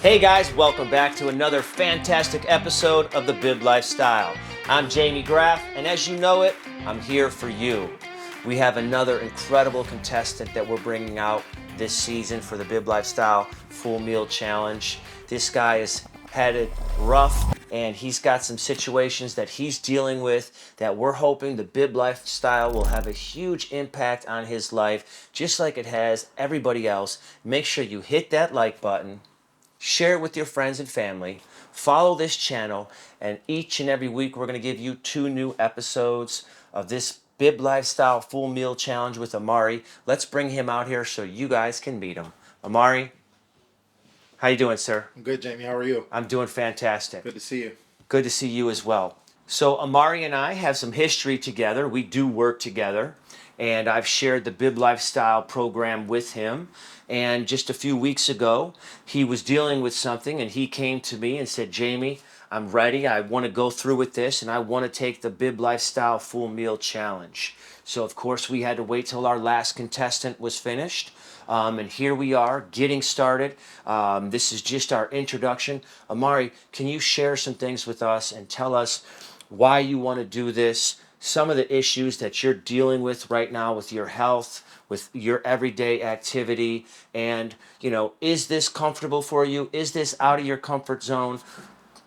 Hey guys, welcome back to another fantastic episode of the Bib Lifestyle. I'm Jamie Graff, and as you know it, I'm here for you. We have another incredible contestant that we're bringing out this season for the Bib Lifestyle Full Meal Challenge. This guy has had it rough, and he's got some situations that he's dealing with that we're hoping the Bib Lifestyle will have a huge impact on his life, just like it has everybody else. Make sure you hit that like button, share it with your friends and family, follow this channel, and each and every week we're going to give you 2 new episodes of this Bib Lifestyle Full Meal Challenge with Amari. Let's bring him out here so you guys can meet him. Amari, how you doing, sir? I'm good, Jamie. How are you? I'm doing fantastic. Good to see you. Good to see you as well. So Amari and I have some history together. We do work together, and I've shared the Bib Lifestyle program with him. And just a few weeks ago, he was dealing with something, and he came to me and said, Jamie, I'm ready. I want to go through with this, and I want to take the Bib Lifestyle Full Meal Challenge. So, of course, we had to wait till our last contestant was finished. And here we are getting started. This is just our introduction. Amari, can you share some things with us and tell us why you want to do this, some of the issues that you're dealing with right now with your health, with your everyday activity, and, is this comfortable for you? Is this out of your comfort zone?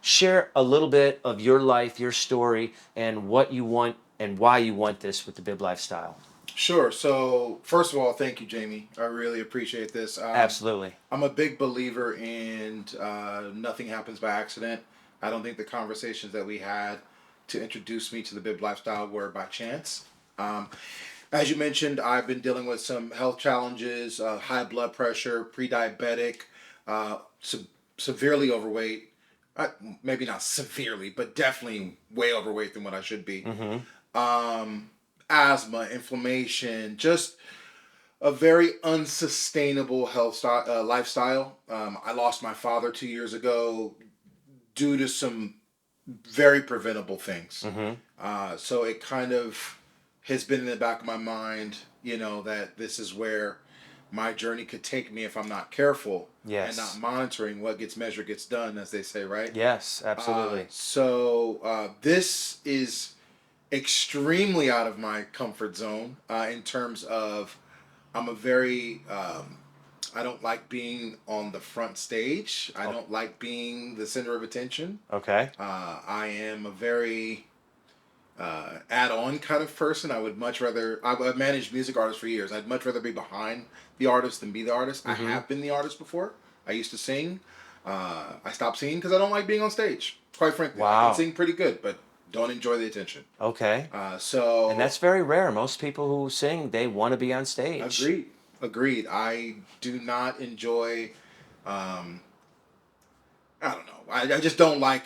Share a little bit of your life, your story, and what you want and why you want this with the Bib Lifestyle. Sure. So, first of all, thank you, Jamie. I really appreciate this. Absolutely. I'm a big believer in nothing happens by accident. I don't think the conversations that we had to introduce me to the Bib Lifestyle were by chance. As you mentioned, I've been dealing with some health challenges, high blood pressure, pre-diabetic, severely overweight. Maybe not severely, but definitely way overweight than what I should be. Asthma, inflammation, just a very unsustainable lifestyle. I lost my father 2 years ago due to some very preventable things. So it kind of has been in the back of my mind, that this is where my journey could take me if I'm not careful. Yes. And not monitoring. What gets measured gets done, as they say, right? Yes, absolutely. So this is extremely out of my comfort zone in terms of I'm a very I don't like being on the front stage. I don't like being the center of attention. Okay. I am a very add-on kind of person. I would much rather. I've managed music artists for years. I'd much rather be behind the artist than be the artist. I have been the artist before. I used to sing. I stopped singing because I don't like being on stage. Quite frankly, I Wow. can sing pretty good, but don't enjoy the attention. Okay. So And that's very rare. Most people who sing, they want to be on stage. Agreed. I do not enjoy. I don't know. I just don't like.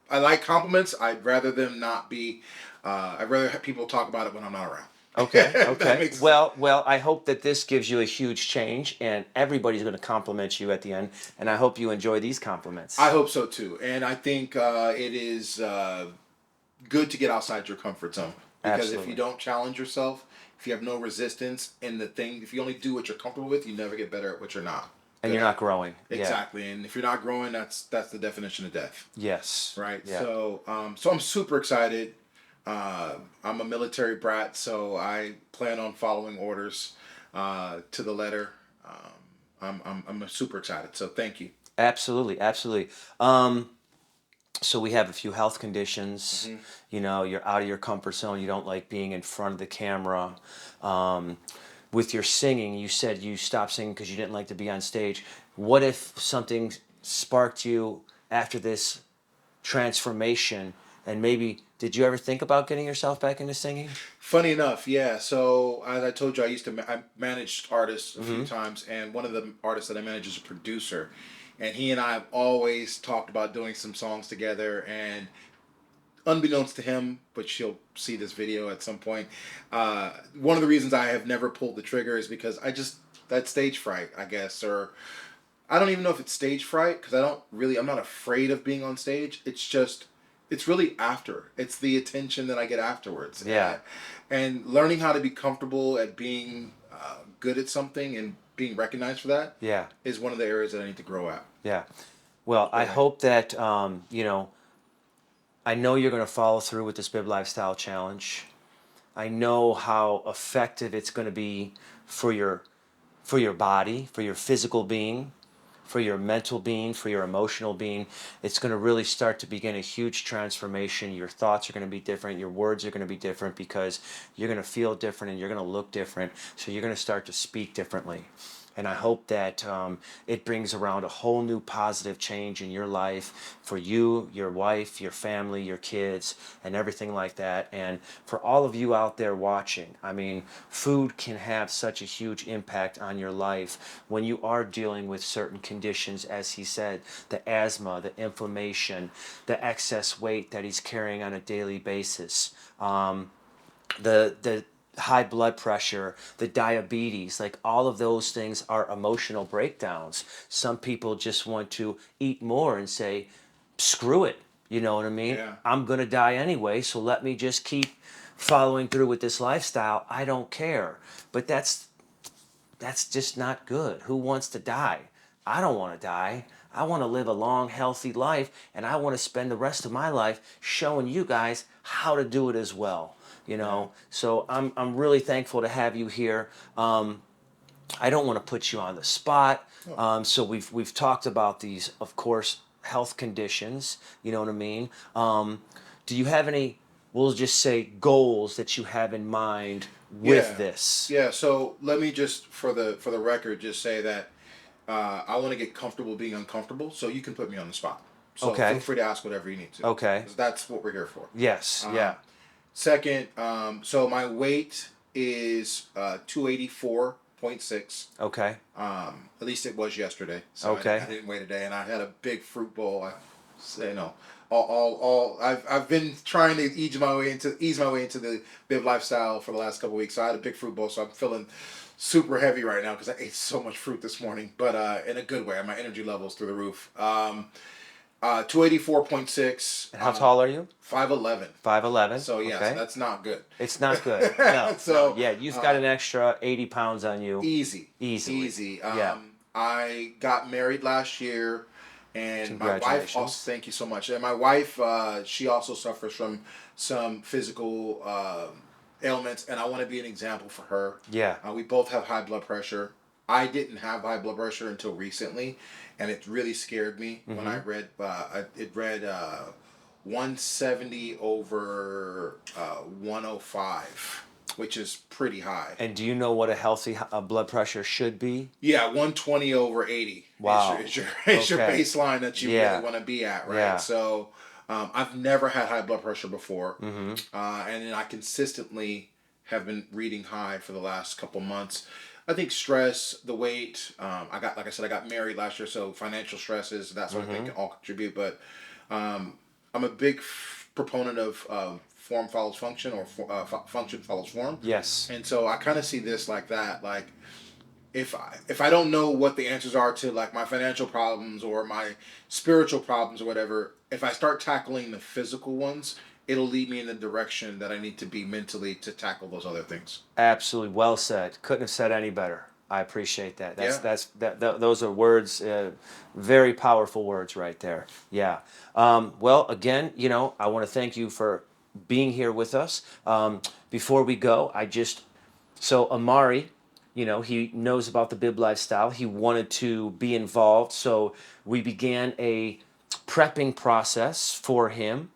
I like compliments. I'd rather them not be. I'd rather have people talk about it when I'm not around. Okay. That Okay. makes Well, I hope that this gives you a huge change, and everybody's going to compliment you at the end. And I hope you enjoy these compliments. I hope so too, and I think it is good to get outside your comfort zone because Absolutely. if you don't challenge yourself, if you have no resistance in the thing, if you only do what you're comfortable with, you never get better at what you're not. And you're not growing. Exactly, and if you're not growing, that's the definition of death. Yes. Right. Yeah. So I'm super excited. I'm a military brat, so I plan on following orders to the letter. I'm super excited. So thank you. Absolutely. Absolutely. So we have a few health conditions. You're out of your comfort zone. You don't like being in front of the camera. With your singing, you said you stopped singing because you didn't like to be on stage. What if something sparked you after this transformation? And maybe, did you ever think about getting yourself back into singing? Funny enough, yeah. So as I told you, I managed artists a few times, and one of the artists that I manage is a producer, and he and I have always talked about doing some songs together. And unbeknownst to him, but you'll see this video at some point. One of the reasons I have never pulled the trigger is because that stage fright, I guess, or I don't even know if it's stage fright because I'm not afraid of being on stage. It's really after. It's the attention that I get afterwards. Yeah. And learning how to be comfortable at being good at something and being recognized for that Yeah. is one of the areas that I need to grow at. Yeah. Well, I Right. hope that I know you're going to follow through with this Bib Lifestyle Challenge. I know how effective it's going to be for your body, for your physical being, for your mental being, for your emotional being. It's going to really start to begin a huge transformation. Your thoughts are going to be different. Your words are going to be different because you're going to feel different and you're going to look different. So you're going to start to speak differently. And I hope that it brings around a whole new positive change in your life for you, your wife, your family, your kids, and everything like that. And for all of you out there watching, I mean, food can have such a huge impact on your life when you are dealing with certain conditions, as he said, the asthma, the inflammation, the excess weight that he's carrying on a daily basis. The high blood pressure, the diabetes, like all of those things are emotional breakdowns. Some people just want to eat more and say, screw it. You know what I mean? Yeah. I'm going to die anyway, so let me just keep following through with this lifestyle. I don't care. But that's just not good. Who wants to die? I don't want to die. I want to live a long, healthy life, and I want to spend the rest of my life showing you guys how to do it as well. So I'm really thankful to have you here. I don't want to put you on the spot. So we've talked about these, of course, health conditions. You know what I mean? Do you have any? We'll just say goals that you have in mind with Yeah. this. Yeah. So let me just for the record just say that I want to get comfortable being uncomfortable. So you can put me on the spot. So feel Okay. free to ask whatever you need to. Okay. 'Cause that's what we're here for. Yes. Yeah. Second, so my weight is 284.6. Okay. At least it was yesterday. So Okay. I didn't weigh today, and I had a big fruit bowl. All I've been trying to ease my way into the bib lifestyle for the last couple of weeks. So I had a big fruit bowl, so I'm feeling super heavy right now because I ate so much fruit this morning, but in a good way. My energy levels through the roof. 284.6. And how tall are you? 5'11". 5'11". So yeah, so Okay. that's not good. It's not good. No. So No. Yeah, you've got an extra 80 pounds on you. easy, Easily. easy. Yeah. I got married last year, and my wife also. Congratulations. Thank you so much. And my wife, she also suffers from some physical ailments, and I want to be an example for her. Yeah. We both have high blood pressure. I didn't have high blood pressure until recently, and it really scared me when I read. It read 170 over 105, which is pretty high. And do you know what a healthy blood pressure should be? Yeah, 120 over 80. Wow. Is your Okay. baseline that you Yeah. really want to be at, right? Yeah. So I've never had high blood pressure before, and then I consistently have been reading high for the last couple months. I think stress, the weight. Like I said, I got married last year, so financial stresses, that sort of thing can all contribute. But I'm a big proponent of form follows function, or function follows form. Yes. And so I kind of see this like that. Like if I don't know what the answers are to like my financial problems or my spiritual problems or whatever, if I start tackling the physical ones, it'll lead me in the direction that I need to be mentally to tackle those other things. Absolutely. Well said. Couldn't have said any better. I appreciate that. Yeah. Those are words, very powerful words right there. Yeah. Well, again, I want to thank you for being here with us. Before we go, so Amari, he knows about the Bib lifestyle. He wanted to be involved, so we began a prepping process for him.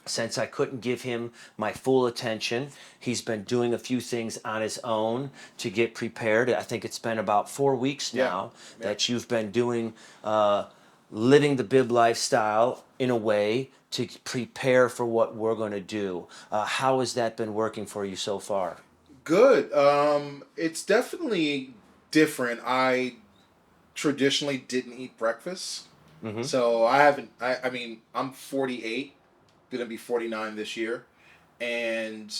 Since I couldn't give him my full attention, he's been doing a few things on his own to get prepared. I think it's been about 4 weeks now that you've been doing, living the Bib lifestyle in a way to prepare for what we're going to do. How has that been working for you so far? Good. It's definitely different. I traditionally didn't eat breakfast. So I haven't. I mean, I'm 48, gonna be 49 this year, and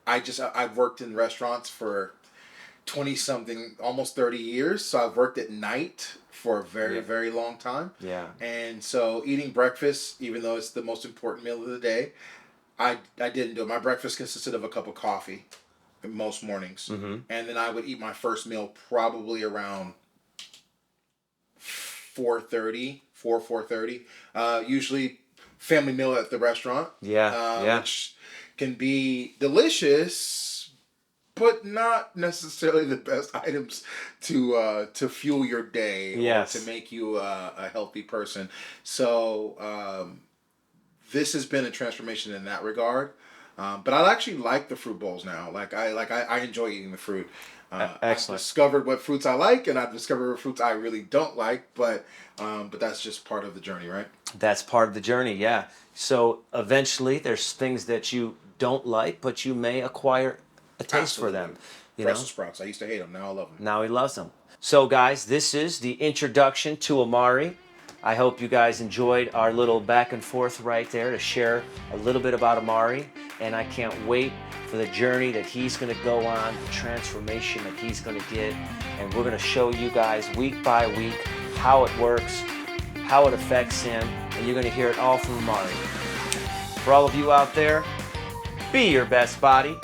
I've worked in restaurants for 20 something, almost 30 years. So I've worked at night for a very very long time. Yeah. And so eating breakfast, even though it's the most important meal of the day, I didn't do it. My breakfast consisted of a cup of coffee. most mornings, Mm-hmm. and then I would eat my first meal probably around 4:30, 4:30. Usually family meal at the restaurant, Yeah, yeah. which can be delicious, but not necessarily the best items to fuel your day or to Yes. make you a healthy person. So this has been a transformation in that regard. But I actually like the fruit bowls now. I enjoy eating the fruit. I've Excellent. discovered what fruits I like, and I've discovered what fruits I really don't like. But that's just part of the journey, right? That's part of the journey, yeah. So eventually there's things that you don't like, but you may acquire a taste for them. Absolutely. You know? Brussels sprouts. I used to hate them. Now I love them. Now he loves them. So, guys, this is the introduction to Amari. I hope you guys enjoyed our little back and forth right there to share a little bit about Amari. And I can't wait for the journey that he's going to go on, the transformation that he's going to get. And we're going to show you guys week by week how it works, how it affects him. And you're going to hear it all from Amari. For all of you out there, be your best body.